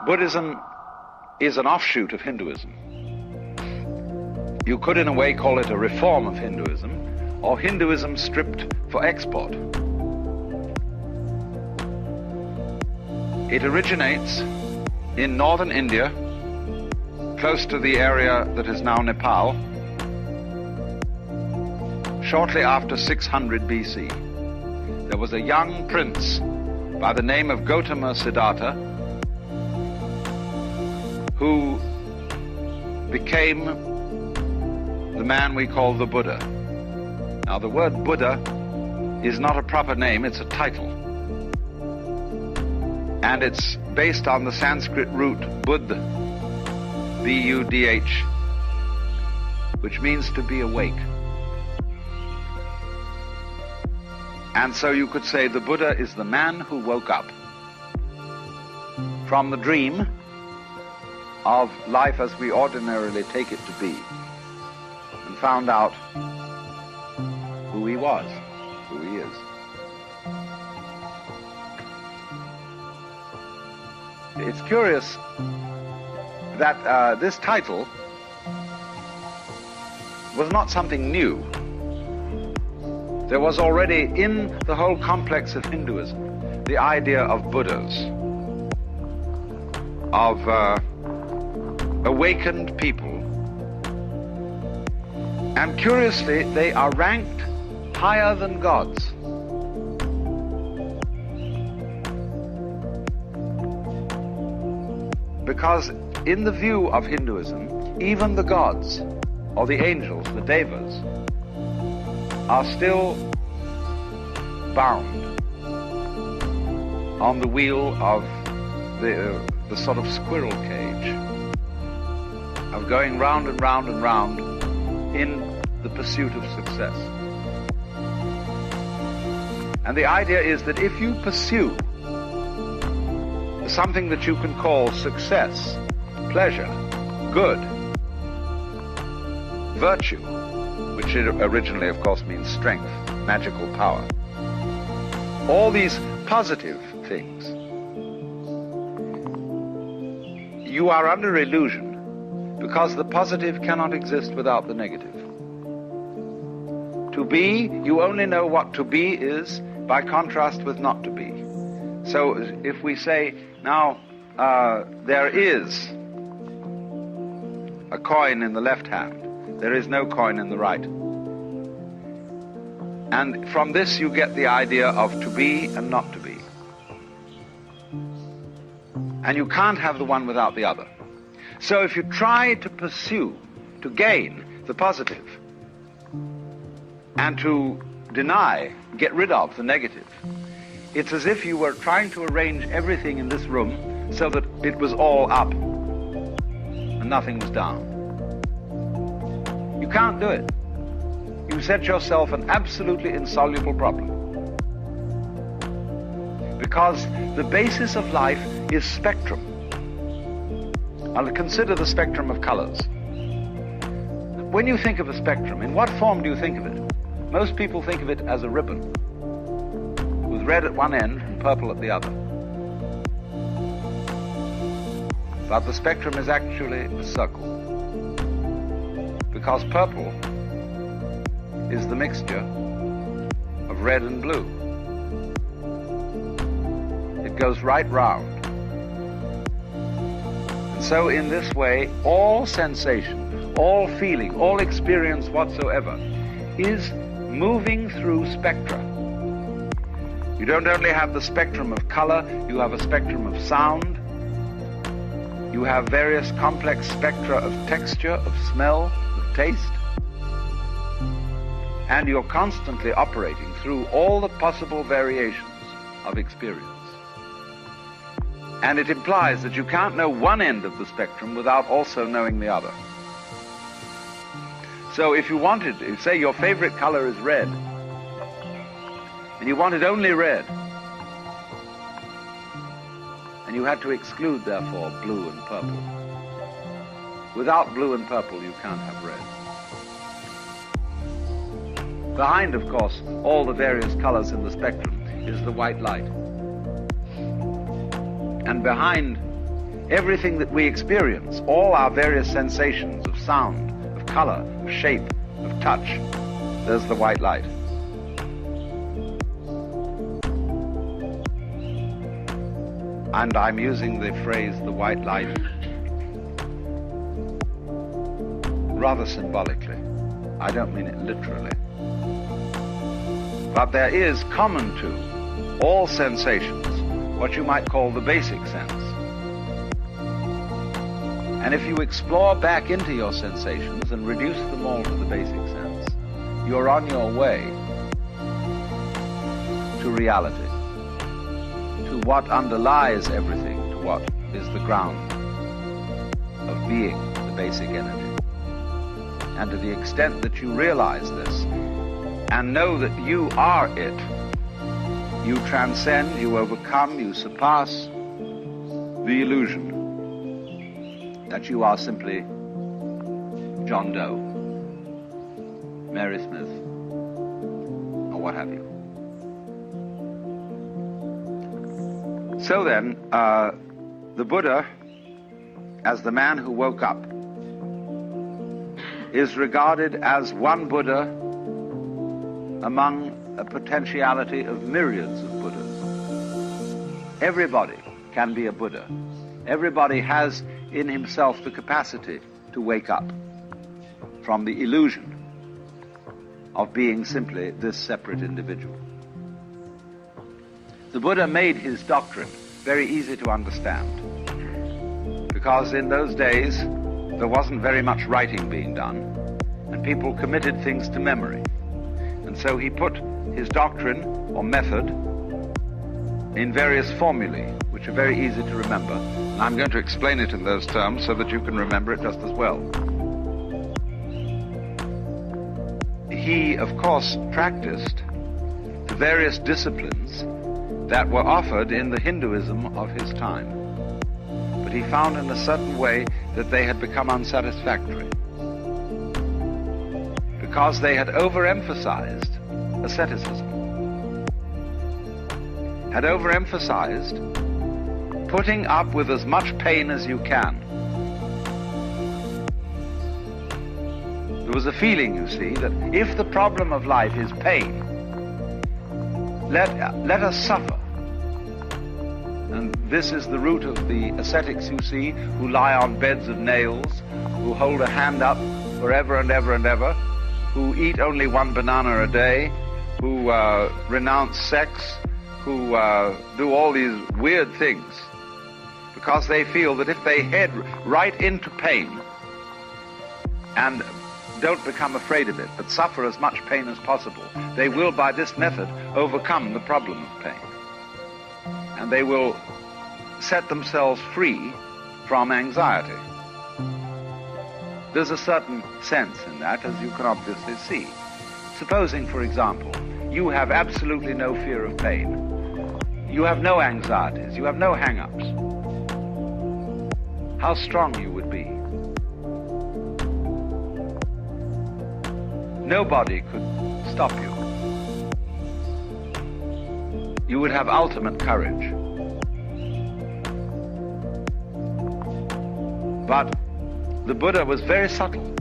Buddhism is an offshoot of Hinduism. You could in a way call it a reform of Hinduism, or Hinduism stripped for export. It originates in northern India, close to the area that is now Nepal, shortly after 600 BC. There was a young prince by the name of Gautama Siddhartha who became the man we call the Buddha. Now, the word Buddha is not a proper name, it's a title. And it's based on the Sanskrit root Buddh, B-U-D-H, which means to be awake. And so you could say the Buddha is the man who woke up from the dream of life as we ordinarily take it to be, and found out who he was, who he is. It's curious that this title was not something new. There was already in the whole complex of Hinduism the idea of Buddhas, of awakened people. And curiously, they are ranked higher than gods. Because in the view of Hinduism, even the gods, or the angels, the devas, are still bound on the wheel of the sort of squirrel cage, of going round and round and round in the pursuit of success. And the idea is that if you pursue something that you can call success, pleasure, good, virtue, which originally, of course, means strength, magical power, all these positive things, you are under illusion, because the positive cannot exist without the negative. To be, you only know what to be is by contrast with not to be. So if we say, now, there is a coin in the left hand, there is no coin in the right. And from this you get the idea of to be and not to be. And you can't have the one without the other. So if you try to pursue, to gain the positive, and to deny, get rid of the negative, it's as if you were trying to arrange everything in this room so that it was all up and nothing was down. You can't do it. You set yourself an absolutely insoluble problem. Because the basis of life is spectrum. Now consider the spectrum of colors. When you think of a spectrum, in what form do you think of it? Most people think of it as a ribbon, with red at one end and purple at the other. But the spectrum is actually a circle, because purple is the mixture of red and blue. It goes right round. And so in this way, all sensation, all feeling, all experience whatsoever is moving through spectra. You don't only have the spectrum of color, you have a spectrum of sound, you have various complex spectra of texture, of smell, of taste, and you're constantly operating through all the possible variations of experience. And it implies that you can't know one end of the spectrum without also knowing the other. So if you wanted, say your favorite color is red, and you wanted only red, and you had to exclude, therefore, blue and purple. Without blue and purple, you can't have red. Behind, of course, all the various colors in the spectrum is the white light. And behind everything that we experience, all our various sensations of sound, of color, of shape, of touch, there's the white light. And I'm using the phrase the white light rather symbolically. I don't mean it literally. But there is common to all sensations what you might call the basic sense. And if you explore back into your sensations and reduce them all to the basic sense, you're on your way to reality, to what underlies everything, to what is the ground of being, the basic energy. And to the extent that you realize this and know that you are it, you transcend, you overcome, you surpass the illusion that you are simply John Doe, Mary Smith, or what have you. So then, the Buddha, as the man who woke up, is regarded as one Buddha among a potentiality of myriads of Buddhas. Everybody can be a Buddha. Everybody has in himself the capacity to wake up from the illusion of being simply this separate individual. The Buddha made his doctrine very easy to understand, because in those days there wasn't very much writing being done, and people committed things to memory. And so he put his doctrine or method in various formulae, which are very easy to remember. And I'm going to explain it in those terms so that you can remember it just as well. He, of course, practiced the various disciplines that were offered in the Hinduism of his time. But he found in a certain way that they had become unsatisfactory, because they had overemphasized asceticism, had overemphasized putting up with as much pain as you can. There was a feeling, you see, that if the problem of life is pain, let us suffer. And this is the root of the ascetics, you see, who lie on beds of nails, who hold a hand up forever and ever and ever, who eat only one banana a day, who renounce sex, who do all these weird things, because they feel that if they head right into pain and don't become afraid of it, but suffer as much pain as possible, they will, by this method, overcome the problem of pain. And they will set themselves free from anxiety. There's a certain sense in that, as you can obviously see. Supposing, for example, you have absolutely no fear of pain. You have no anxieties, you have no hang-ups. How strong you would be. Nobody could stop you. You would have ultimate courage. But the Buddha was very subtle.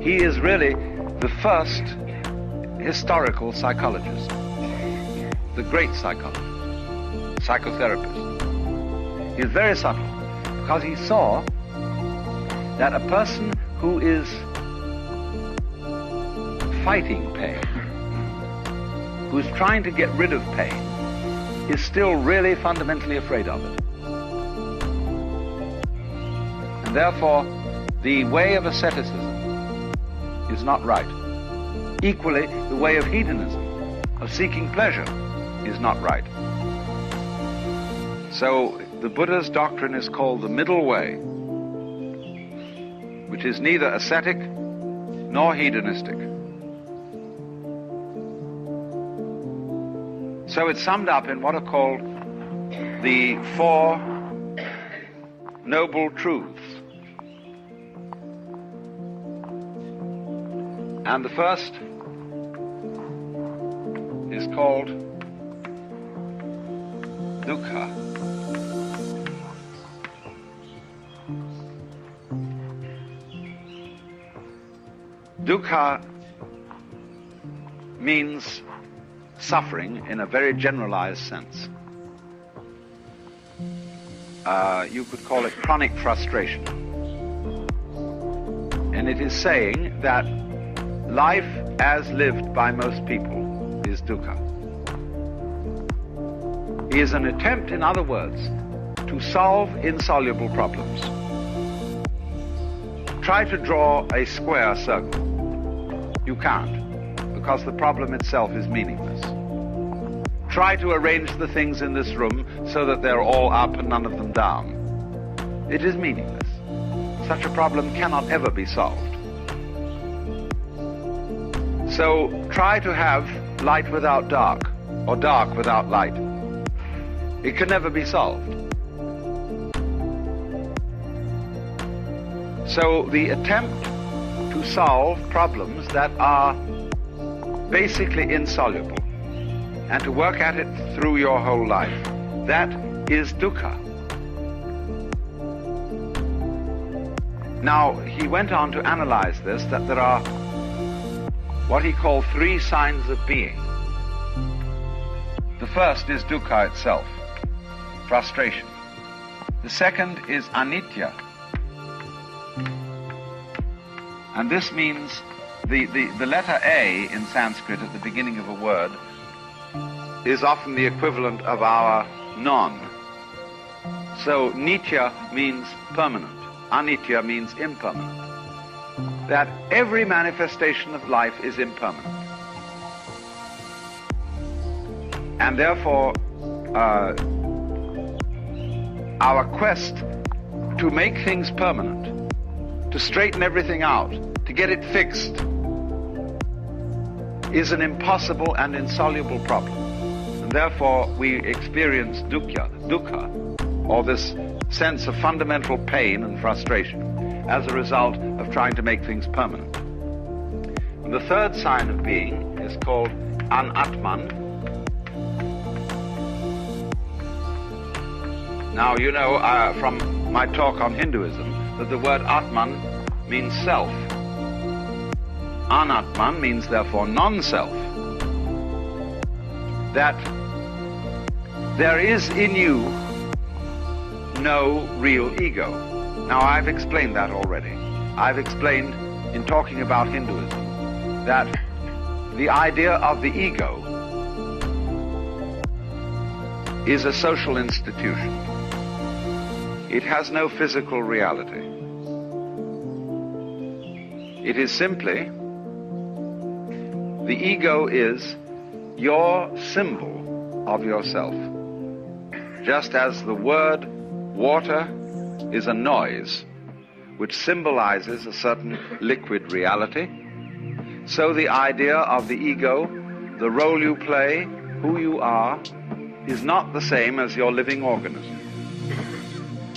He is really the first historical psychologist, the great psychologist, psychotherapist. He is very subtle because he saw that a person who is fighting pain, who's trying to get rid of pain, is still really fundamentally afraid of it. And therefore, the way of asceticism is not right. Equally, the way of hedonism, of seeking pleasure, is not right. So, the Buddha's doctrine is called the middle way, which is neither ascetic nor hedonistic. So it's summed up in what are called the Four Noble Truths. And the first is called dukkha. Dukkha means suffering in a very generalized sense. You could call it chronic frustration. And it is saying that life as lived by most people is dukkha. It is an attempt, in other words, to solve insoluble problems. Try to draw a square circle. You can't, because the problem itself is meaningless. Try to arrange the things in this room so that they're all up and none of them down. It is meaningless. Such a problem cannot ever be solved. So try to have light without dark, or dark without light. It can never be solved. So the attempt to solve problems that are basically insoluble, and to work at it through your whole life, that is dukkha. Now, he went on to analyze this, that there are what he called 3 signs of being. The first is dukkha itself, frustration. The second is anitya. And this means the letter A in Sanskrit at the beginning of a word is often the equivalent of our non. So nitya means permanent. Anitya means impermanent. That every manifestation of life is impermanent. And therefore, our quest to make things permanent, to straighten everything out, to get it fixed, is an impossible and insoluble problem. And therefore, we experience dukkha, or this sense of fundamental pain and frustration, as a result of trying to make things permanent. And the third sign of being is called anatman. Now, you know from my talk on Hinduism that the word atman means self. Anatman means therefore non-self. That there is in you no real ego. Now, I've explained that already. I've explained in talking about Hinduism that the idea of the ego is a social institution. It has no physical reality. It is simply, the ego is your symbol of yourself. Just as the word water is a noise which symbolizes a certain liquid reality, so the idea of the ego, the role you play, who you are, is not the same as your living organism.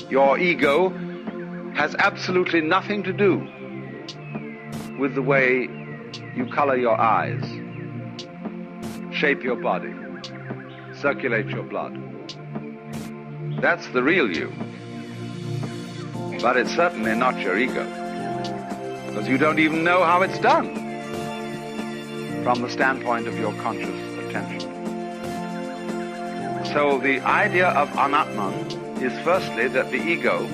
Your ego has absolutely nothing to do with the way you color your eyes, shape your body, circulate your blood. That's the real you. But it's certainly not your ego, because you don't even know how it's done from the standpoint of your conscious attention. So the idea of anatman is firstly that the ego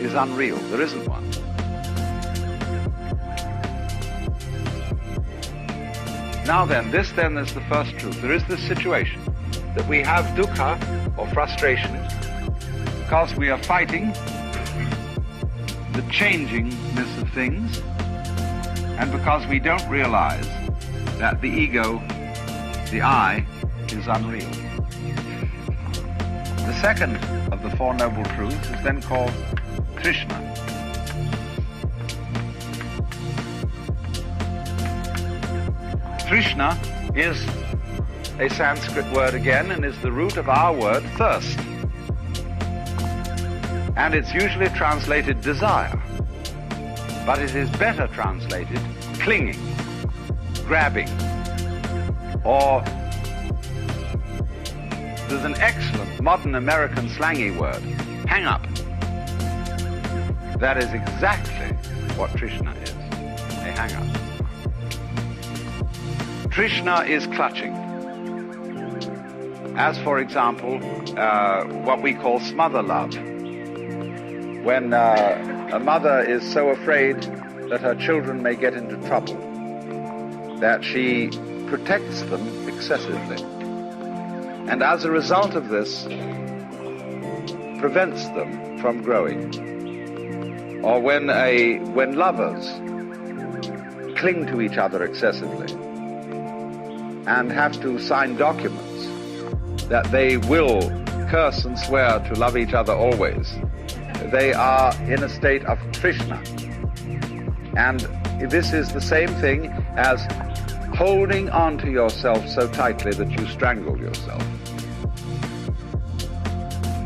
is unreal. There isn't one. Now then, this then is the first truth. There is this situation that we have dukkha, or frustration, because we are fighting the changingness of things, and because we don't realize that the ego, the I, is unreal. The second of the Four Noble Truths is then called Krishna. Krishna is a Sanskrit word again, and is the root of our word thirst. And it's usually translated desire, but it is better translated clinging, grabbing, or there's an excellent modern American slangy word, hang up. That is exactly what Krishna is. a hang-up. Trishna is clutching. As, for example, what we call smother love. When a mother is so afraid that her children may get into trouble that she protects them excessively. And as a result of this, prevents them from growing. Or when lovers cling to each other excessively and have to sign documents that they will curse and swear to love each other always, they are in a state of Trishna. And this is the same thing as holding on to yourself so tightly that you strangle yourself.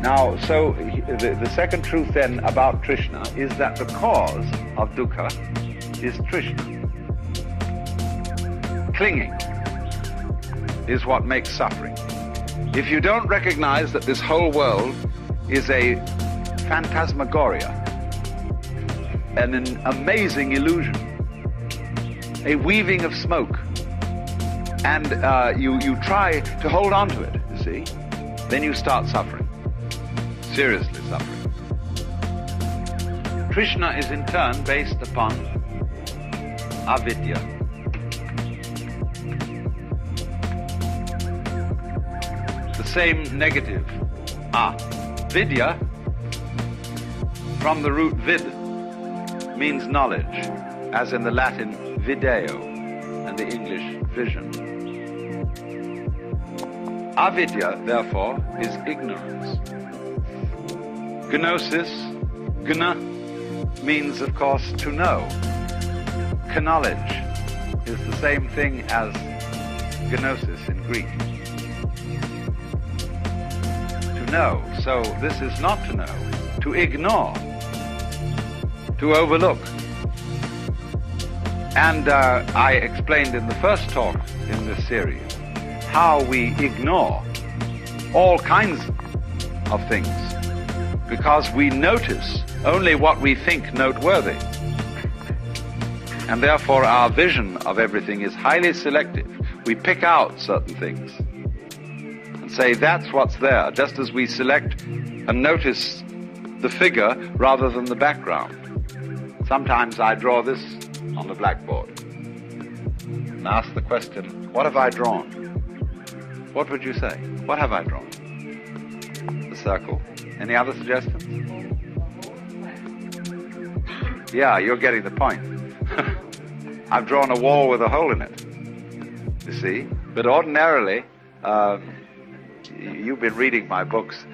Now, so the second truth then about Trishna is that the cause of dukkha is Trishna. Clinging is what makes suffering. If you don't recognize that this whole world is a phantasmagoria, an amazing illusion, a weaving of smoke, and you try to hold on to it, you see, then you start suffering. Seriously suffering. Trishna is in turn based upon avidya. The same negative, vidya, from the root vid, means knowledge, as in the Latin video and the English vision. Avidya, therefore, is ignorance. Gnosis, gna, means, of course, to know. Knowledge is the same thing as gnosis in Greek. To know. So this is not to know, to ignore, to overlook. And I explained in the first talk in this series how we ignore all kinds of things because we notice only what we think noteworthy. And therefore our vision of everything is highly selective. We pick out certain things and say that's what's there, just as we select and notice the figure rather than the background. Sometimes I draw this on the blackboard and ask the question, what have I drawn? What would you say? What have I drawn? The circle. Any other suggestions? Yeah, you're getting the point. I've drawn a wall with a hole in it, you see. But ordinarily, you've been reading my books.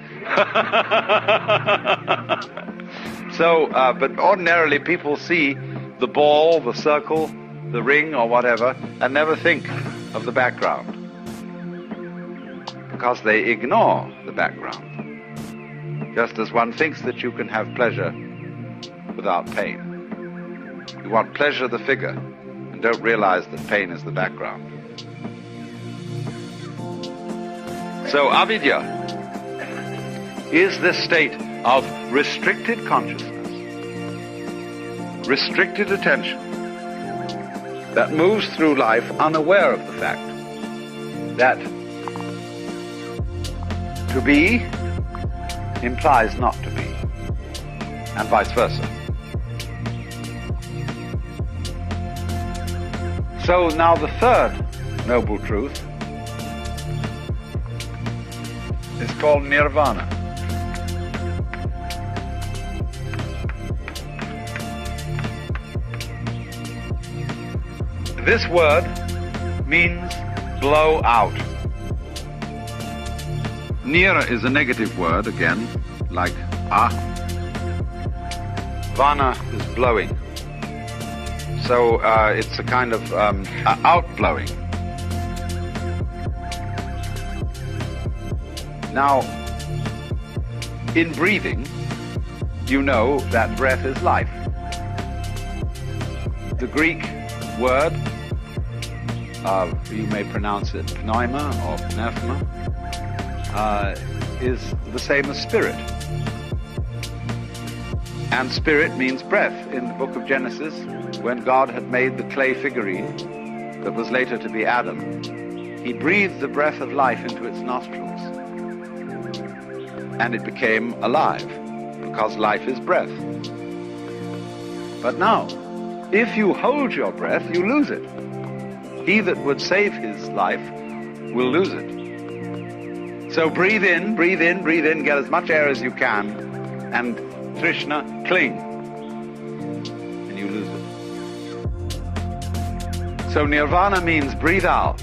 So, but ordinarily people see the ball, the circle, the ring or whatever, and never think of the background. Because they ignore the background. Just as one thinks that you can have pleasure without pain. You want pleasure, the figure, and don't realize that pain is the background. So avidya is this state of restricted consciousness, restricted attention, that moves through life unaware of the fact that to be implies not to be, and vice versa. So now the third noble truth is called nirvana. This word means blow out. Nira is a negative word, again, like Vana is blowing. So it's a kind of outblowing. Now, in breathing, you know that breath is life. The Greek word, you may pronounce it pneuma or pneuma, is the same as spirit. And spirit means breath. In the book of Genesis, when God had made the clay figurine that was later to be Adam, he breathed the breath of life into its nostrils. And it became alive, because life is breath. But now, if you hold your breath, you lose it. He that would save his life will lose it. So breathe in, breathe in, breathe in, get as much air as you can, and Trishna, cling, and you lose it. So nirvana means breathe out.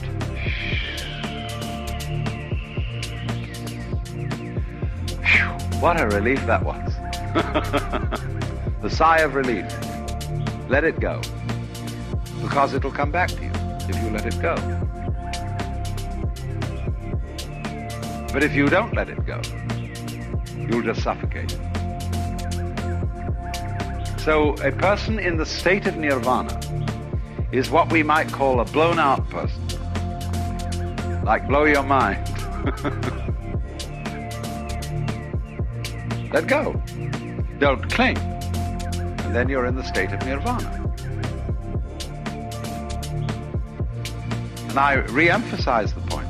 What a relief that was. The sigh of relief. Let it go. Because it'll come back to you if you let it go. But if you don't let it go, you'll just suffocate. So a person in the state of nirvana is what we might call a blown out person. Like blow your mind. Let go. Don't cling. And then you're in the state of nirvana. And I re-emphasize the point.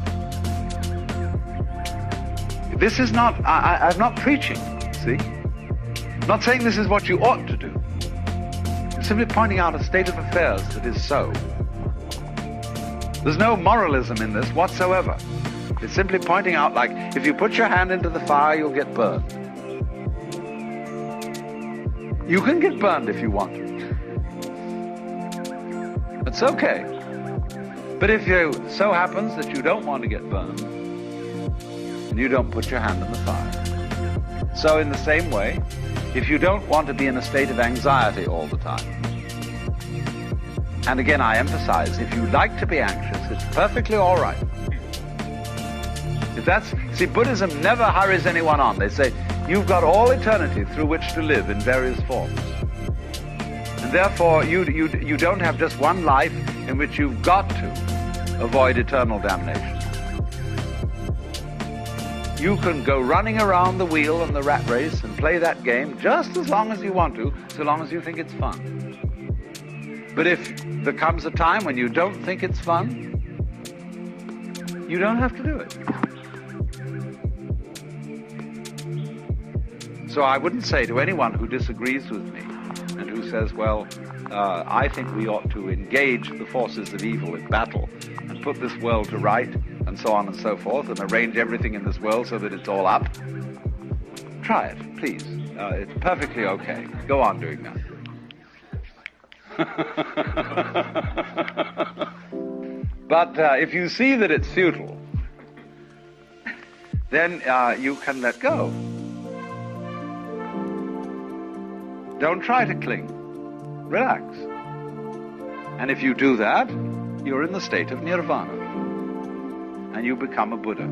This is not, I'm not preaching, see? I'm not saying this is what you ought to do. I'm simply pointing out a state of affairs that is so. There's no moralism in this whatsoever. It's simply pointing out, like, if you put your hand into the fire, you'll get burned. You can get burned if you want to. It's okay. But if it so happens that you don't want to get burned, then you don't put your hand in the fire. So in the same way, if you don't want to be in a state of anxiety all the time, and again I emphasize, if you like to be anxious, it's perfectly all right. If that's, see, Buddhism never hurries anyone on. They say, you've got all eternity through which to live in various forms. And therefore, you don't have just one life in which you've got to avoid eternal damnation. You can go running around the wheel and the rat race and play that game just as long as you want to, so long as you think it's fun. But if there comes a time when you don't think it's fun, you don't have to do it. So I wouldn't say to anyone who disagrees with me and who says, well, I think we ought to engage the forces of evil in battle and put this world to right and so on and so forth and arrange everything in this world so that it's all up. Try it, please. It's perfectly okay. Go on doing that. But if you see that it's futile, then you can let go. Don't try to cling. Relax. And if you do that, you're in the state of nirvana. And you become a Buddha.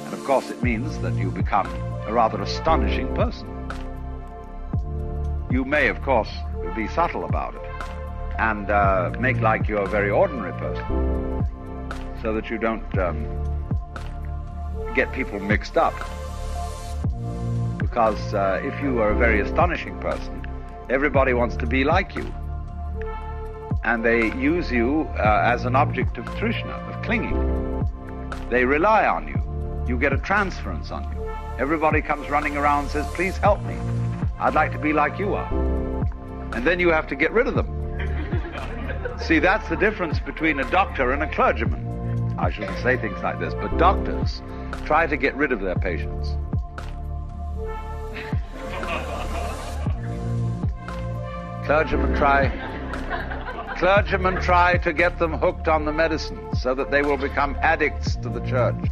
And of course it means that you become a rather astonishing person. You may, of course, be subtle about it and make like you're a very ordinary person so that you don't get people mixed up. Because if you are a very astonishing person, everybody wants to be like you. And they use you as an object of trishna, of clinging. They rely on you. You get a transference on you. Everybody comes running around and says, please help me. I'd like to be like you are. And then you have to get rid of them. See, that's the difference between a doctor and a clergyman. I shouldn't say things like this, but doctors try to get rid of their patients. Clergymen try to get them hooked on the medicine so that they will become addicts to the church.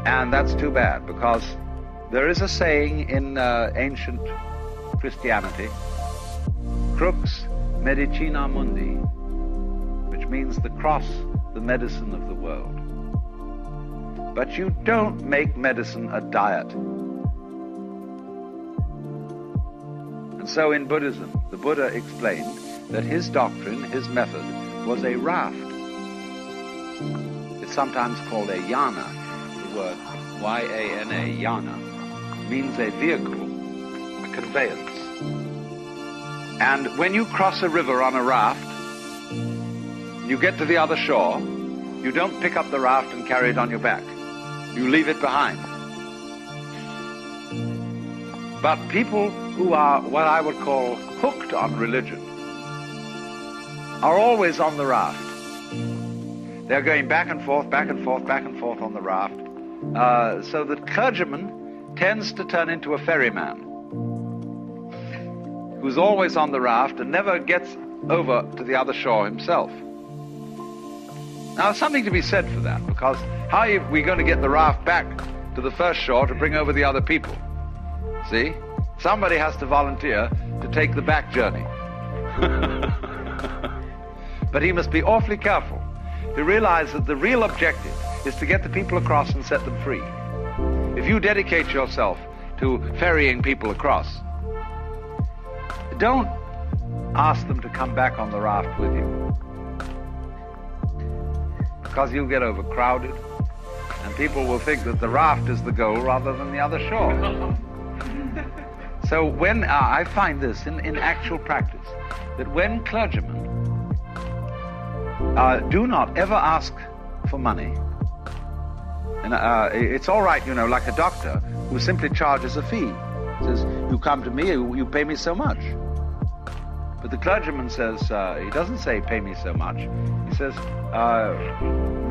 And that's too bad, because there is a saying in ancient Christianity, crux medicina mundi, which means the cross, the medicine of the world. But you don't make medicine a diet. And so in Buddhism, the Buddha explained that his doctrine, his method, was a raft. It's sometimes called a yana, the word Y-A-N-A, yana. means a vehicle, a conveyance. And when you cross a river on a raft, you get to the other shore, you don't pick up the raft and carry it on your back. You leave it behind. But people who are what I would call hooked on religion are always on the raft. They're going back and forth, back and forth, back and forth on the raft. So the clergyman tends to turn into a ferryman who's always on the raft and never gets over to the other shore himself. Now, there's something to be said for that, because how are we going to get the raft back to the first shore to bring over the other people? See? Somebody has to volunteer to take the back journey. But he must be awfully careful to realize that the real objective is to get the people across and set them free. If you dedicate yourself to ferrying people across, don't ask them to come back on the raft with you, because you'll get overcrowded and people will think that the raft is the goal rather than the other shore. So when I find this in actual practice, that when clergymen do not ever ask for money, and it's all right, you know, like a doctor who simply charges a fee. Says, you come to me, you pay me so much. But the clergyman says, he doesn't say pay me so much. He says,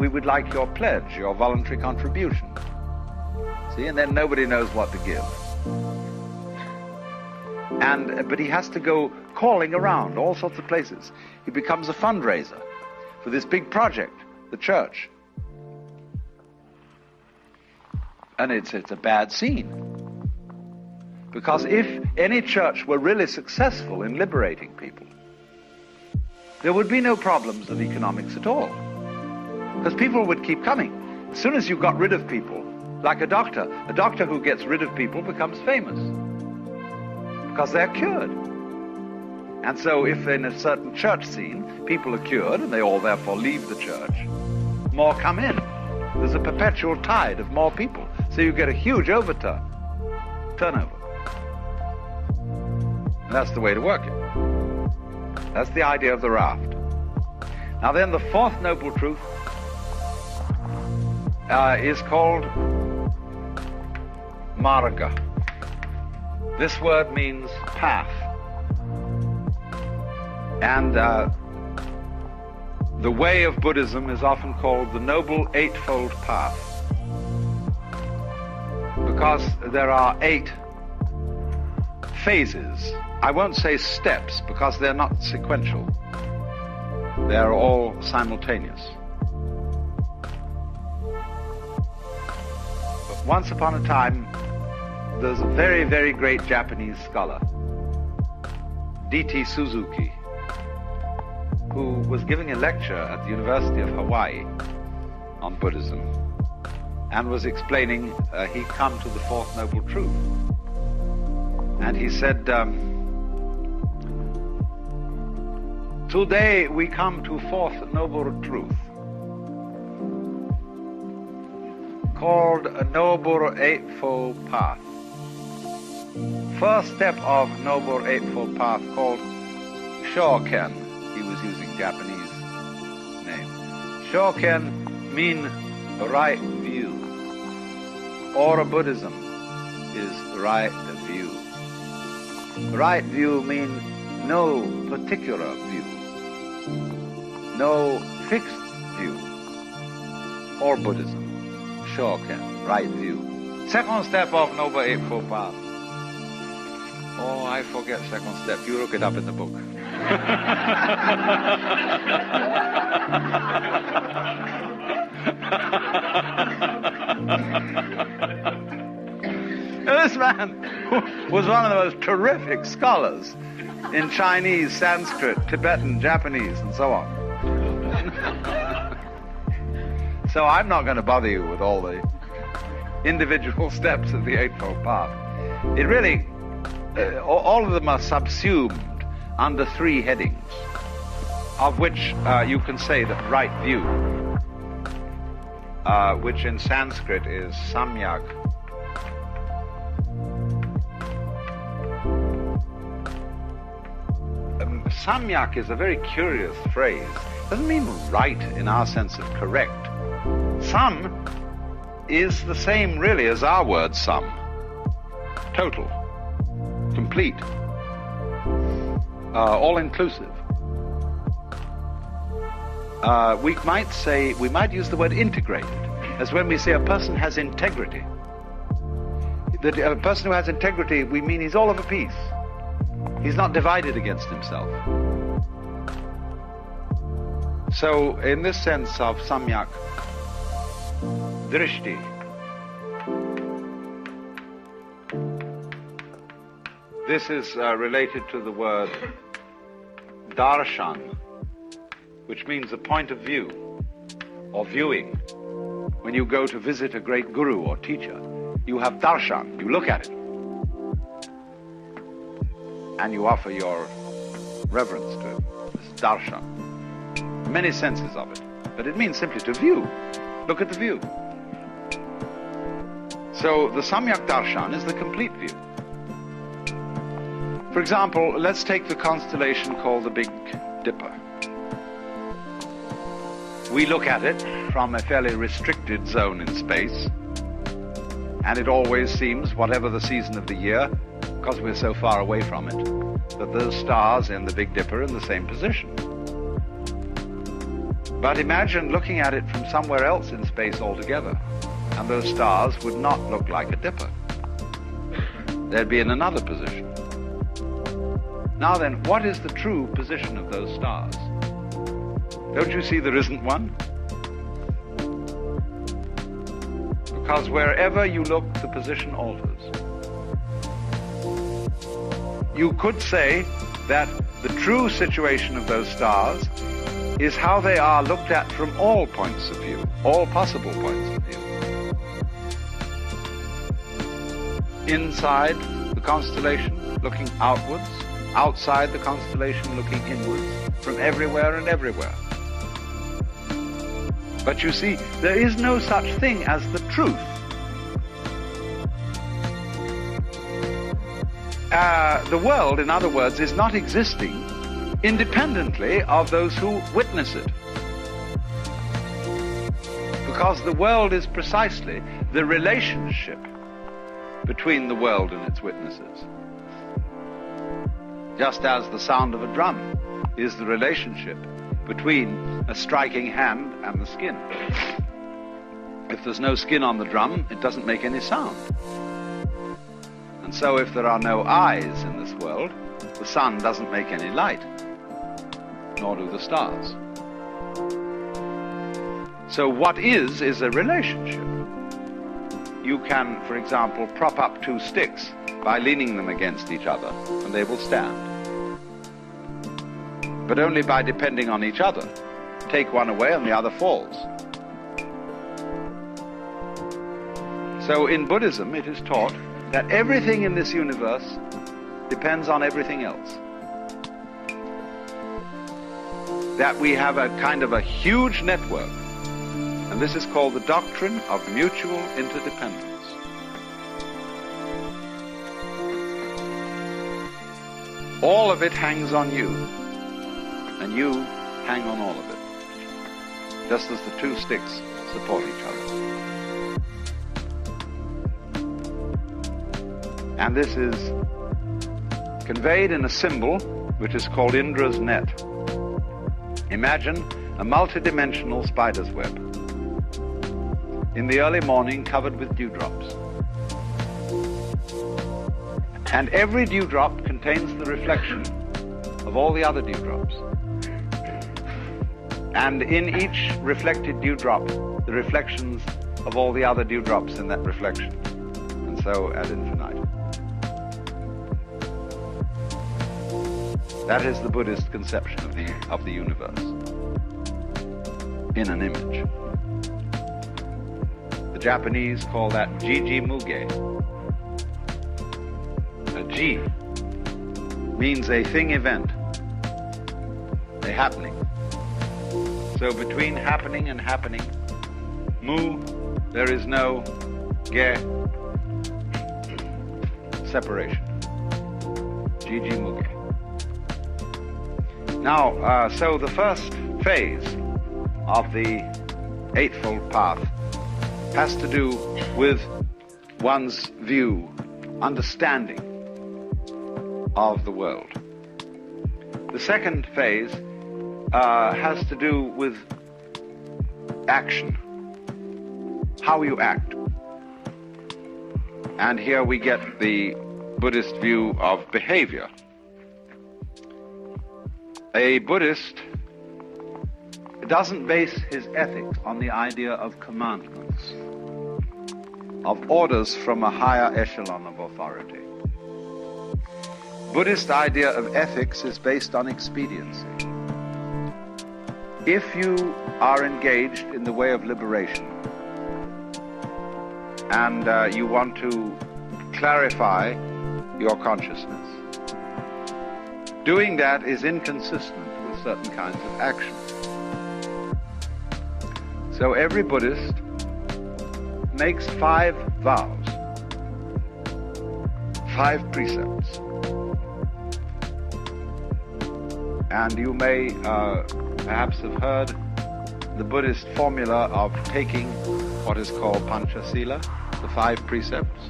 we would like your pledge, your voluntary contribution. See, and then nobody knows what to give. But he has to go calling around all sorts of places. He becomes a fundraiser for this big project, the church. And it's a bad scene. Because if any church were really successful in liberating people, there would be no problems of economics at all. Because people would keep coming. As soon as you got rid of people, like a doctor who gets rid of people becomes famous. Because they're cured. And so if in a certain church scene, people are cured and they all therefore leave the church, more come in. There's a perpetual tide of more people. So you get a huge turnover. And that's the way to work it. That's the idea of the raft. Now then, the fourth noble truth is called marga. This word means path. And the way of Buddhism is often called the Noble Eightfold Path, because there are 8 phases. I won't say steps, because they're not sequential. They're all simultaneous. But once upon a time, there's a very, very great Japanese scholar, D.T. Suzuki, who was giving a lecture at the University of Hawaii on Buddhism, and was explaining, he'd come to the fourth noble truth. And he said, today we come to fourth noble truth, called a Noble Eightfold Path. First step of Noble Eightfold Path, called Shoken. He was using Japanese name. Shoken mean right view. Or Buddhism is right view. Right view means no particular view, no fixed view. Or Buddhism, Shoken, right view. Second step of Noble Eightfold Path. Oh, I forget second step. You look it up in the book. This man was one of the most terrific scholars in Chinese, Sanskrit, Tibetan, Japanese, and so on. So I'm not going to bother you with all the individual steps of the Eightfold Path. It really, all of them are subsumed under 3 headings, of which you can say that right view, which in Sanskrit is samyak Samyak is a very curious phrase. It doesn't mean right in our sense of correct. Sam is the same really as our word sum. Total, complete, all-inclusive. We might use the word integrated, as when we say a person has integrity. That a person who has integrity, we mean he's all of a piece. He's not divided against himself. So, in this sense of samyak drishti, this is related to the word darshan, which means a point of view or viewing. When you go to visit a great guru or teacher, you have darshan, you look at it, and you offer your reverence to him. This is darshan. Many senses of it, but it means simply to view. Look at the view. So the Samyak Darshan is the complete view. For example, let's take the constellation called the Big Dipper. We look at it from a fairly restricted zone in space, and it always seems, whatever the season of the year, because we're so far away from it, that those stars in the Big Dipper are in the same position. But imagine looking at it from somewhere else in space altogether, and those stars would not look like a dipper. They'd be in another position. Now then, what is the true position of those stars? Don't you see there isn't one? Because wherever you look, the position alters. You could say that the true situation of those stars is how they are looked at from all points of view, all possible points of view. Inside the constellation, looking outwards, outside the constellation, looking inwards, from everywhere and everywhere. But you see, there is no such thing as the truth. The world, in other words, is not existing independently of those who witness it. Because the world is precisely the relationship between the world and its witnesses. Just as the sound of a drum is the relationship between a striking hand and the skin. If there's no skin on the drum, it doesn't make any sound. And so if there are no eyes in this world, the sun doesn't make any light, nor do the stars. So what is a relationship. You can, for example, prop up two sticks by leaning them against each other, and they will stand. But only by depending on each other. Take one away and the other falls. So in Buddhism it is taught that everything in this universe depends on everything else. That we have a kind of a huge network, and this is called the doctrine of mutual interdependence. All of it hangs on you, and you hang on all of it, just as the two sticks support each other. And this is conveyed in a symbol which is called Indra's net. Imagine a multidimensional spider's web. In the early morning, covered with dewdrops. And every dewdrop contains the reflection of all the other dewdrops. And in each reflected dewdrop, the reflections of all the other dewdrops in that reflection. And so ad infinitum. That is the Buddhist conception of the universe. In an image. The Japanese call that Jiji Muge. A Ji means a thing event, a happening. So between happening and happening, Mu, there is no Ge separation. Jiji Muge. Now, so the first phase of the Eightfold Path has to do with one's view, understanding of the world. The second phase has to do with action, how you act. And here we get the Buddhist view of behavior. A Buddhist doesn't base his ethics on the idea of commandments, of orders from a higher echelon of authority. Buddhist idea of ethics is based on expediency. If you are engaged in the way of liberation and you want to clarify your consciousness, doing that is inconsistent with certain kinds of action. So every Buddhist makes 5 vows, 5 precepts. And you may perhaps have heard the Buddhist formula of taking what is called Panchasila, the 5 precepts.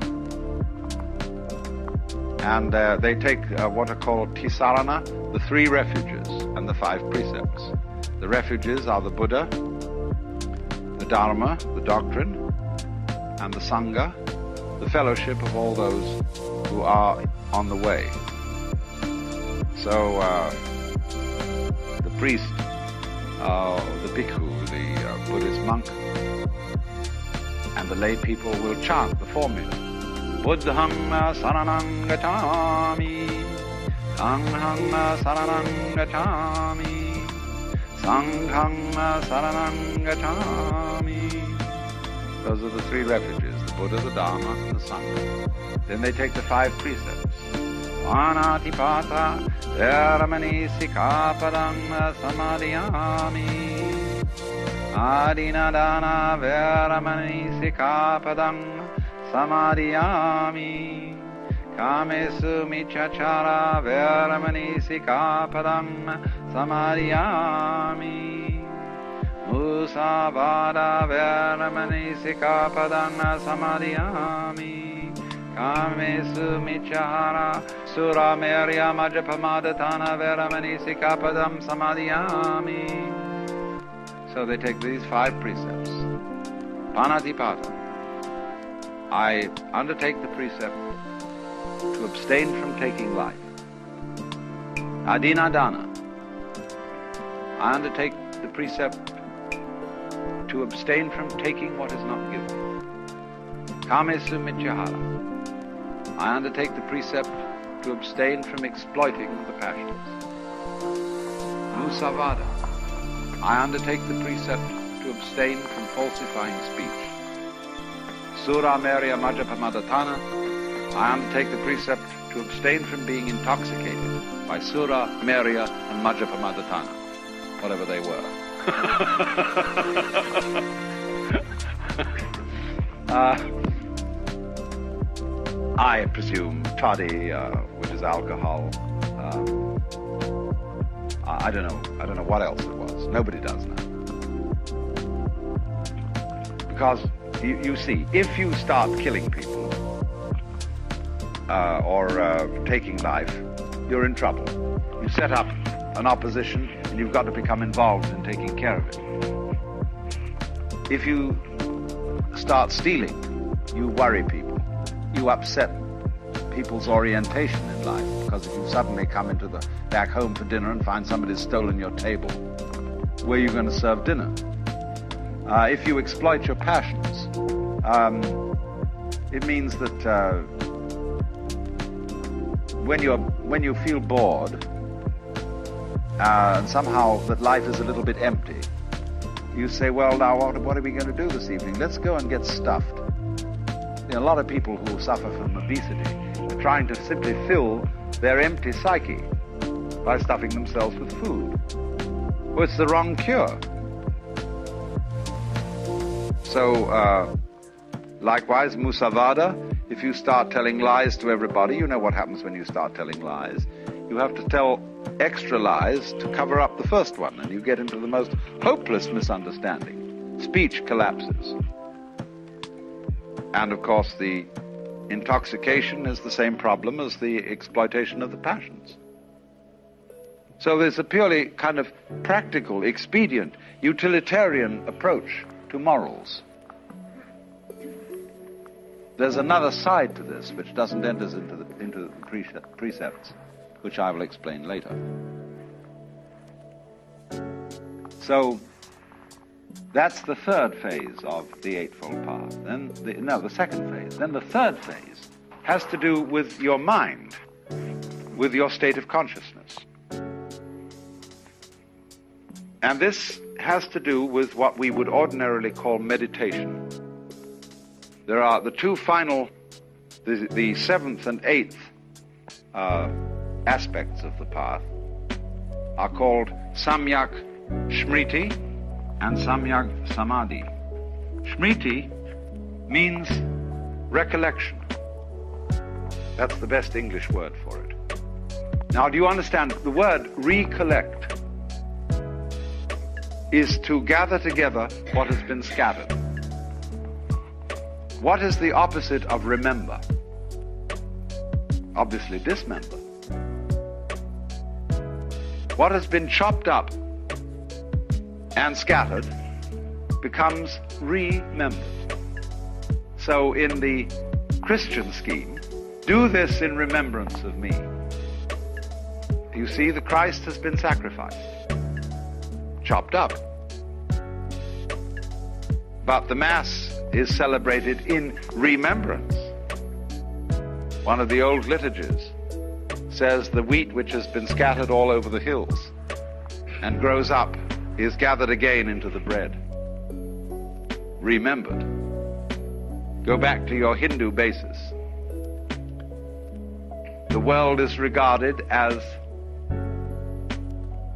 And they take what are called Tisarana, the 3 refuges, and the 5 precepts. The refuges are the Buddha, the Dharma, the doctrine, and the Sangha, the fellowship of all those who are on the way. So the priest, the bhikkhu, the Buddhist monk, and the lay people will chant the formula. Buddham saranang gacchami, Sangham saranang gacchami, Sangham saranang gacchami. Those are the 3 refuges, the Buddha, the Dharma, and the Sangha. Then they take the 5 precepts. Anatipata Veramani Sikapadam Samadhiyami, Adinadana Veramani Sikapadam Samadhiyami, Kamesu Michachara Veramani Sikapadam Samadhiyami, Musavada Veramani Sikapadam Samadhiyami, Kamesu Michara Suramerya Majapamadatana Veramani Sikapadam Samadhiyami. So they take these 5 precepts. Panatipata. I undertake the precept to abstain from taking life. Adinadana. I undertake the precept to abstain from taking what is not given. Kamesu Michahara. I undertake the precept to abstain from exploiting the passions. Musavada. I undertake the precept to abstain from falsifying speech. Sura Merya Majapamadatana. I undertake the precept to abstain from being intoxicated by Sura, Merya, and Majapamadatana, whatever they were. I presume toddy, which is alcohol. I don't know what else it was. Nobody does now. Because you see, if you start killing people or taking life, you're in trouble. You set up an opposition and you've got to become involved in taking care of it. If you start stealing, you worry people. You upset people's orientation in life, because if you suddenly come into the back home for dinner and find somebody's stolen your table, where are you going to serve dinner? If you exploit your passions, it means that when you feel bored and somehow that life is a little bit empty, you say, well, now what are we going to do this evening? Let's go and get stuffed. You know, a lot of people who suffer from obesity are trying to simply fill their empty psyche by stuffing themselves with food. Well, it's the wrong cure. So, likewise, Musavada, if you start telling lies to everybody, you know what happens when you start telling lies. You you have to tell extra lies to cover up the first one, and you get into the most hopeless misunderstanding. Speech collapses. And of course, the intoxication is the same problem as the exploitation of the passions. So there's a purely kind of practical, expedient, utilitarian approach to morals. There's another side to this which doesn't enter into the precepts, which I will explain later. So that's the third phase of the Eightfold Path. Then the second phase. Then the third phase has to do with your mind, with your state of consciousness. And this has to do with what we would ordinarily call meditation. There are the two final, the seventh and eighth aspects of the path are called Samyak Smriti and Samyak Samadhi. Smriti means recollection. That's the best English word for it. Now, do you understand? The word recollect is to gather together what has been scattered. What is the opposite of remember? Obviously, dismember. What has been chopped up and scattered becomes remembered. So in the Christian scheme, do this in remembrance of me. You see, the Christ has been sacrificed, chopped up. But the Mass is celebrated in remembrance. One of the old liturgies says the wheat which has been scattered all over the hills and grows up is gathered again into the bread. Remembered. Go back to your Hindu basis. The world is regarded as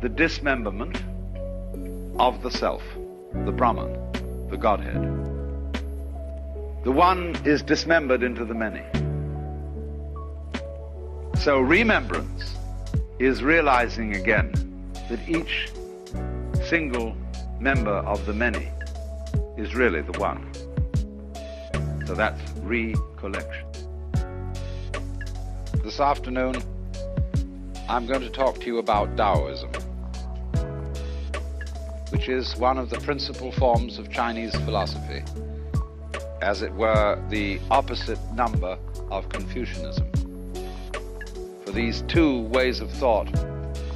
the dismemberment of the self, the Brahman, the Godhead. The one is dismembered into the many. So remembrance is realizing again that each single member of the many is really the one. So that's recollection. This afternoon, I'm going to talk to you about Taoism, which is one of the principal forms of Chinese philosophy, as it were the opposite number of Confucianism. For these two ways of thought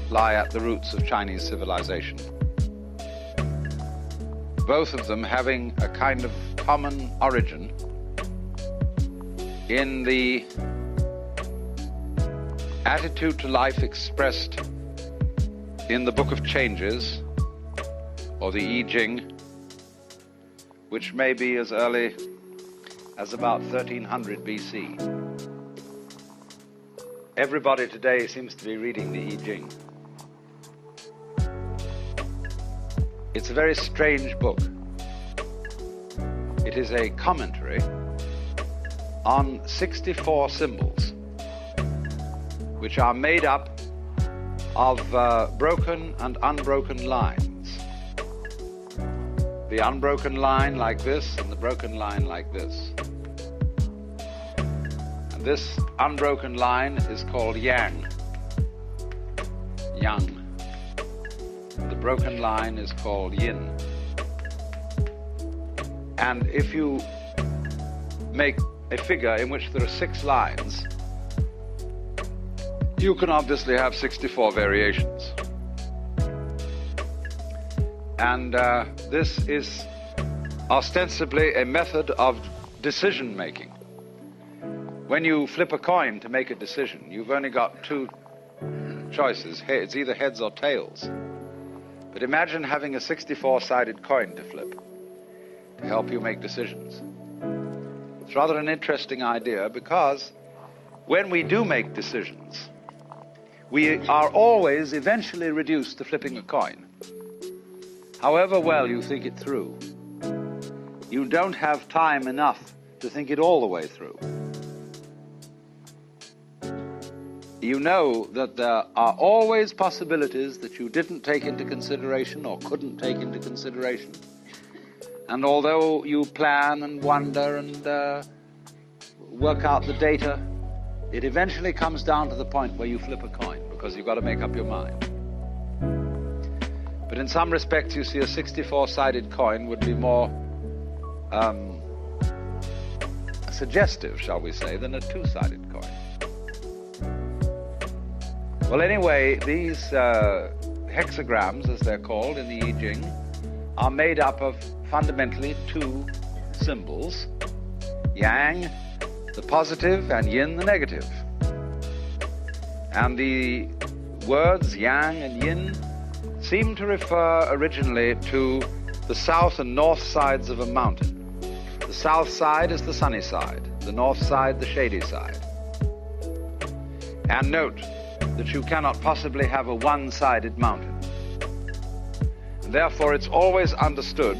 lie at the roots of Chinese civilization, both of them having a kind of common origin in the attitude to life expressed in the Book of Changes, or the I Ching, which may be as early as about 1300 BC. Everybody today seems to be reading the I Ching. It's a very strange book. It is a commentary on 64 symbols, which are made up of broken and unbroken lines. The unbroken line like this, and the broken line like this. And this unbroken line is called Yang. Yang. The broken line is called Yin. And if you make a figure in which there are 6 lines, you can obviously have 64 variations. And this is ostensibly a method of decision making. When you flip a coin to make a decision, you've only got 2 choices. It's either heads or tails. But imagine having a 64-sided coin to flip to help you make decisions. It's rather an interesting idea, because when we do make decisions, we are always eventually reduced to flipping a coin. However well you think it through, you don't have time enough to think it all the way through. you know that there are always possibilities that you didn't take into consideration or couldn't take into consideration. And although you plan and wonder and work out the data, it eventually comes down to the point where you flip a coin, because you've got to make up your mind. But in some respects, you see, a 64-sided coin would be more suggestive, shall we say, than a two-sided coin. Well, anyway, these hexagrams, as they're called in the I Ching, are made up of fundamentally two symbols: yang, the positive, and yin, the negative. And the words yang and yin seem to refer originally to the south and north sides of a mountain. The south side is the sunny side, the north side the shady side. And note that you cannot possibly have a one-sided mountain. And therefore, it's always understood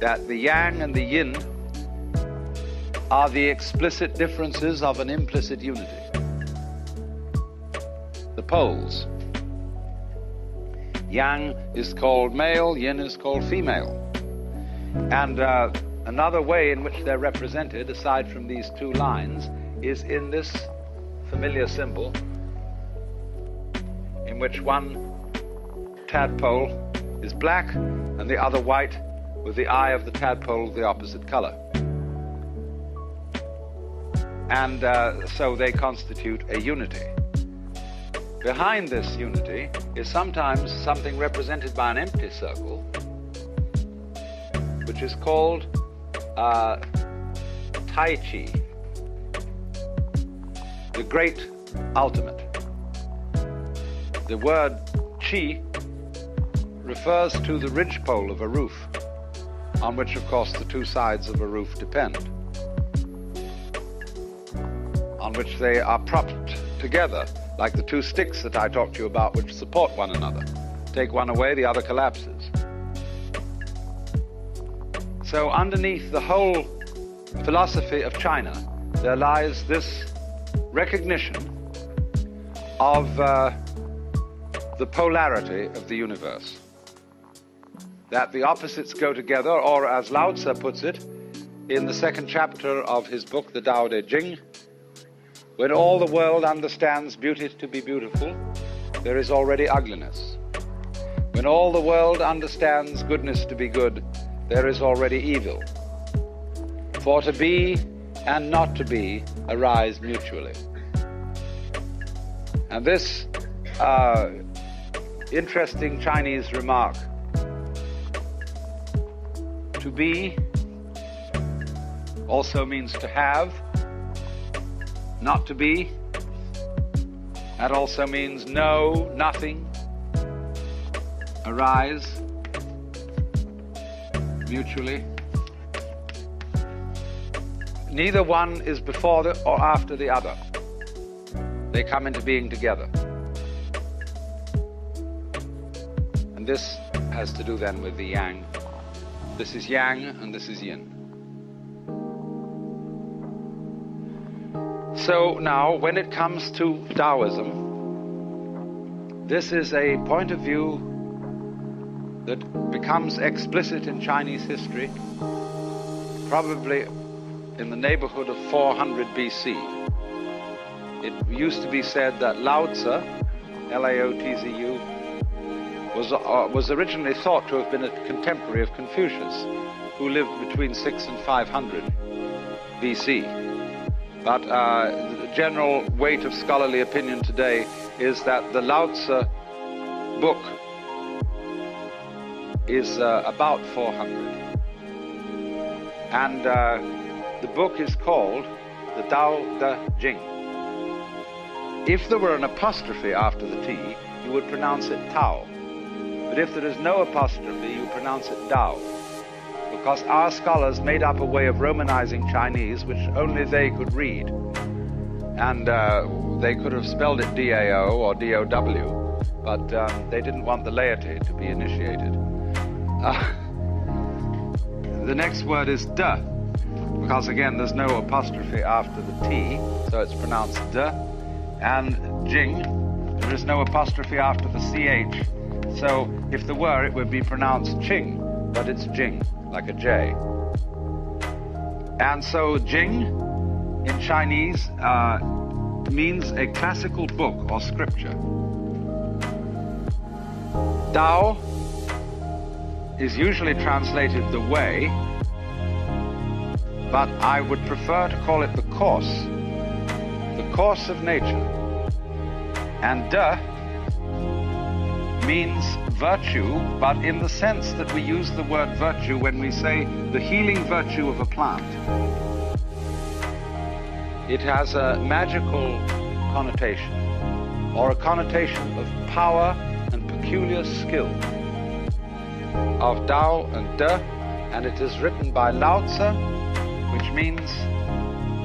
that the yang and the yin are the explicit differences of an implicit unity. The poles. Yang is called male, yin is called female. And another way in which they're represented, aside from these two lines, is in this familiar symbol, in which one tadpole is black and the other white, with the eye of the tadpole of the opposite color. And so they constitute a unity. Behind this unity is sometimes something represented by an empty circle, which is called Tai Chi, the great ultimate. The word Chi refers to the ridgepole of a roof, on which, of course, the two sides of a roof depend, on which they are propped together, like the two sticks that I talked to you about, which support one another. Take one away, the other collapses. So underneath the whole philosophy of China, there lies this recognition of the polarity of the universe. That the opposites go together, or as Lao Tzu puts it in the second chapter of his book, the Tao Te Ching, when all the world understands beauty to be beautiful, there is already ugliness. When all the world understands goodness to be good, there is already evil. For to be and not to be arise mutually. And this interesting Chinese remark, to be also means to have. Not to be, that also means no, nothing, arise mutually. Neither one is before or after the other. They come into being together. And this has to do then with the yang. This is yang and this is yin. So now, when it comes to Taoism, this is a point of view that becomes explicit in Chinese history, probably in the neighborhood of 400 BC. It used to be said that Lao Tzu, Lao-Tzu, was originally thought to have been a contemporary of Confucius, who lived between 600 and 500 BC. But the general weight of scholarly opinion today is that the Lao Tzu book is about 400. And the book is called the Tao Te Ching. If there were an apostrophe after the T, you would pronounce it Tao. But if there is no apostrophe, you pronounce it Dao. Because our scholars made up a way of Romanizing Chinese which only they could read. And they could have spelled it D-A-O or D-O-W, but they didn't want the laity to be initiated. The next word is de, because again there's no apostrophe after the T, so it's pronounced de. and Jing, there is no apostrophe after the CH. So if there were, it would be pronounced Ching, but it's Jing, like a J. And so Jing in Chinese means a classical book or scripture. Dao is usually translated the way, but I would prefer to call it the course of nature. And De means virtue, but in the sense that we use the word virtue when we say the healing virtue of a plant. It has a magical connotation, or a connotation of power and peculiar skill, of Dao and De, and it is written by Lao Tzu, which means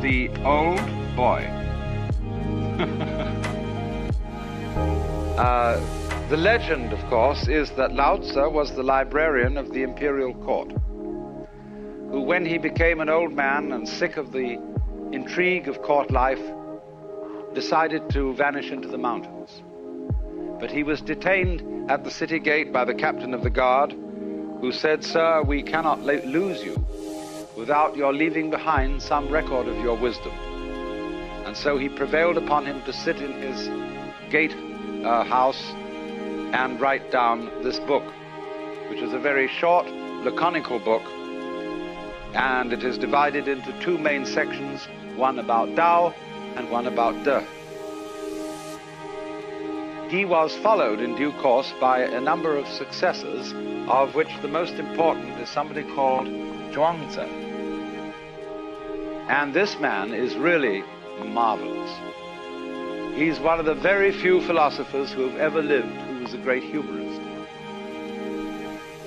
the old boy. The legend, of course, is that Lao Tzu was the librarian of the imperial court, who, when he became an old man and sick of the intrigue of court life, decided to vanish into the mountains. But he was detained at the city gate by the captain of the guard, who said, "Sir, we cannot lose you without your leaving behind some record of your wisdom." And so he prevailed upon him to sit in his gate house and write down this book, which is a very short, laconical book, and it is divided into two main sections, one about Dao and one about De. He was followed in due course by a number of successors, of which the most important is somebody called Zhuangzi. And this man is really marvelous. He's one of the very few philosophers who have ever lived who was a great humorist.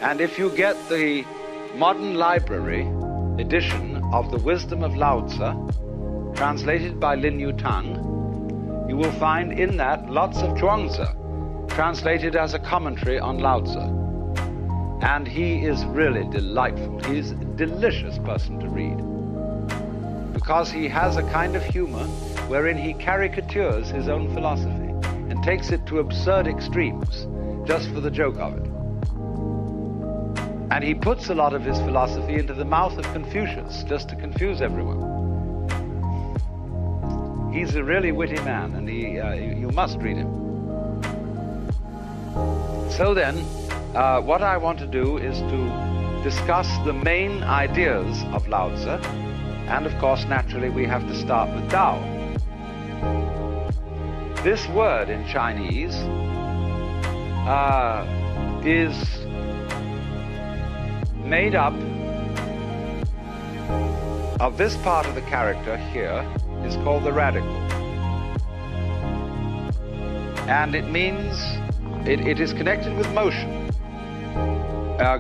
And if you get the modern library edition of The Wisdom of Lao Tzu, translated by Lin Yutang, you will find in that lots of Zhuangzi, translated as a commentary on Lao Tzu. And he is really delightful. He's a delicious person to read, because he has a kind of humor wherein he caricatures his own philosophy and takes it to absurd extremes just for the joke of it. And he puts a lot of his philosophy into the mouth of Confucius just to confuse everyone. He's a really witty man, and you must read him. So then, what I want to do is to discuss the main ideas of Lao Tzu, and of course, naturally, we have to start with Dao. This word in Chinese is made up of this part of the character here, is called the radical. And it means, it is connected with motion,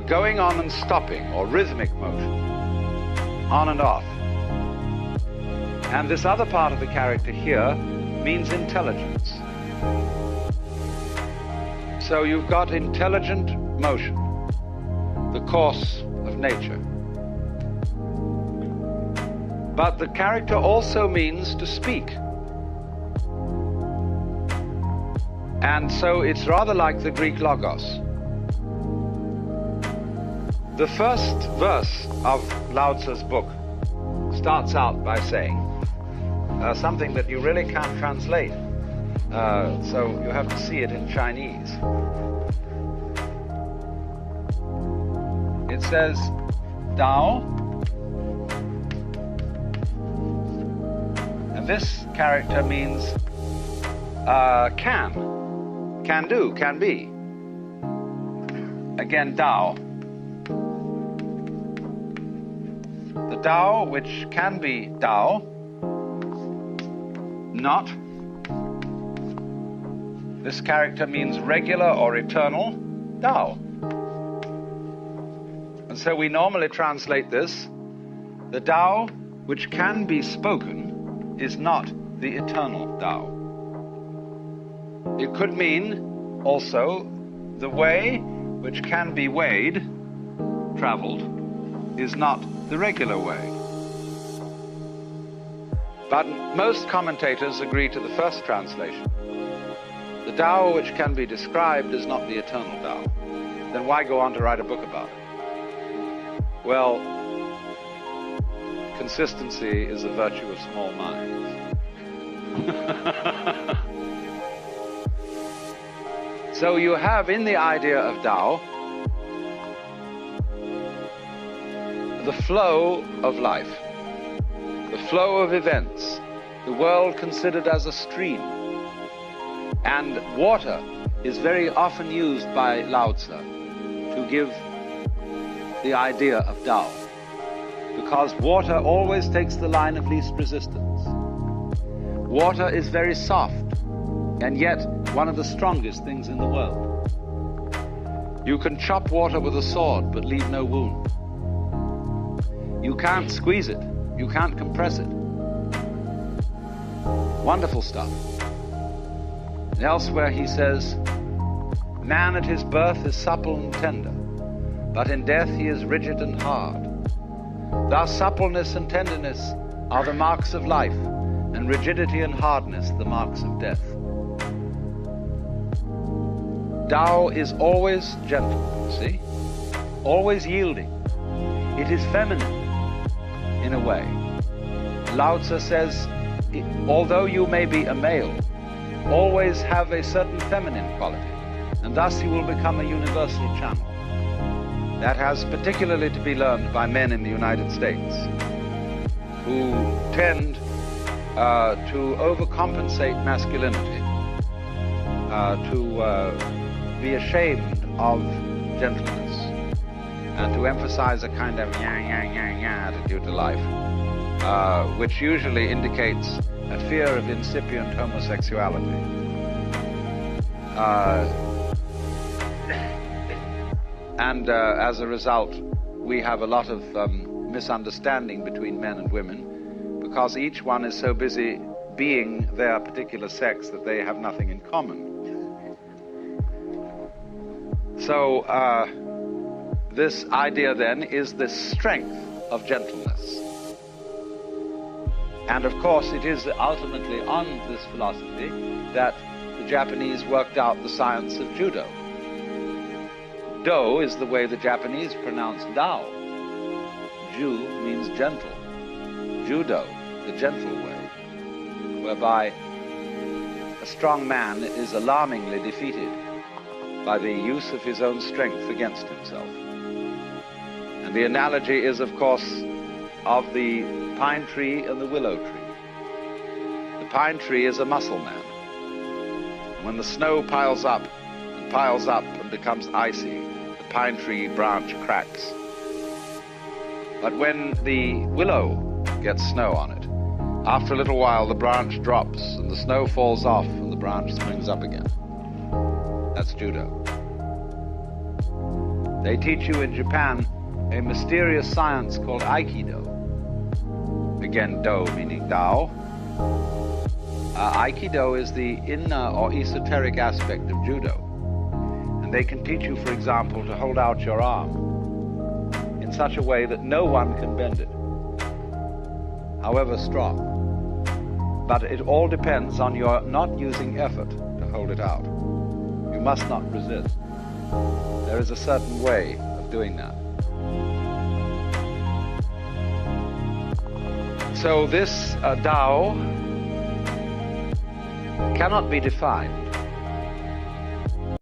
going on and stopping, or rhythmic motion, on and off. And this other part of the character here means intelligence. So you've got intelligent motion, the course of nature. But the character also means to speak. And so it's rather like the Greek logos. The first verse of Lao Tzu's book starts out by saying something that you really can't translate. So you have to see it in Chinese. It says, Dao. And this character means can do, can be. Again, Dao. The Dao, which can be Dao, not. This character means regular or eternal, Dao. And so we normally translate this, the Dao which can be spoken is not the eternal Dao. It could mean also the way which can be weighed, traveled, is not the regular way. But most commentators agree to the first translation. The Tao which can be described is not the eternal Tao. Then why go on to write a book about it? Well, consistency is a virtue of small minds. So you have in the idea of Tao the flow of life, the flow of events, the world considered as a stream. And water is very often used by Lao Tzu to give the idea of Tao, because water always takes the line of least resistance. Water is very soft, and yet one of the strongest things in the world. You can chop water with a sword, but leave no wound. You can't squeeze it. You can't compress it. Wonderful stuff. And elsewhere he says, man at his birth is supple and tender, but in death he is rigid and hard. Thus suppleness and tenderness are the marks of life, and rigidity and hardness the marks of death. Tao is always gentle, you see? Always yielding. It is feminine, in a way. Lao Tzu says, although you may be a male, always have a certain feminine quality, and thus you will become a universal channel. That has particularly to be learned by men in the United States, who tend to overcompensate masculinity, to be ashamed of gentleness, and to emphasize a kind of attitude to life, which usually indicates a fear of incipient homosexuality. And as a result, we have a lot of misunderstanding between men and women, because each one is so busy being their particular sex that they have nothing in common. So this idea then is the strength of gentleness. And of course it is ultimately on this philosophy that the Japanese worked out the science of judo. Do is the way the Japanese pronounce Tao. Ju means gentle. Judo, the gentle way, whereby a strong man is alarmingly defeated by the use of his own strength against himself. And the analogy is, of course, of the pine tree and the willow tree. The pine tree is a muscle man. And when the snow piles up and becomes icy, the pine tree branch cracks. But when the willow gets snow on it, after a little while the branch drops and the snow falls off and the branch springs up again. That's judo. They teach you in Japan a mysterious science called Aikido. Again, do meaning Tao. Aikido is the inner or esoteric aspect of judo. And they can teach you, for example, to hold out your arm in such a way that no one can bend it, however strong. But it all depends on your not using effort to hold it out. You must not resist. There is a certain way of doing that. So this Tao cannot be defined.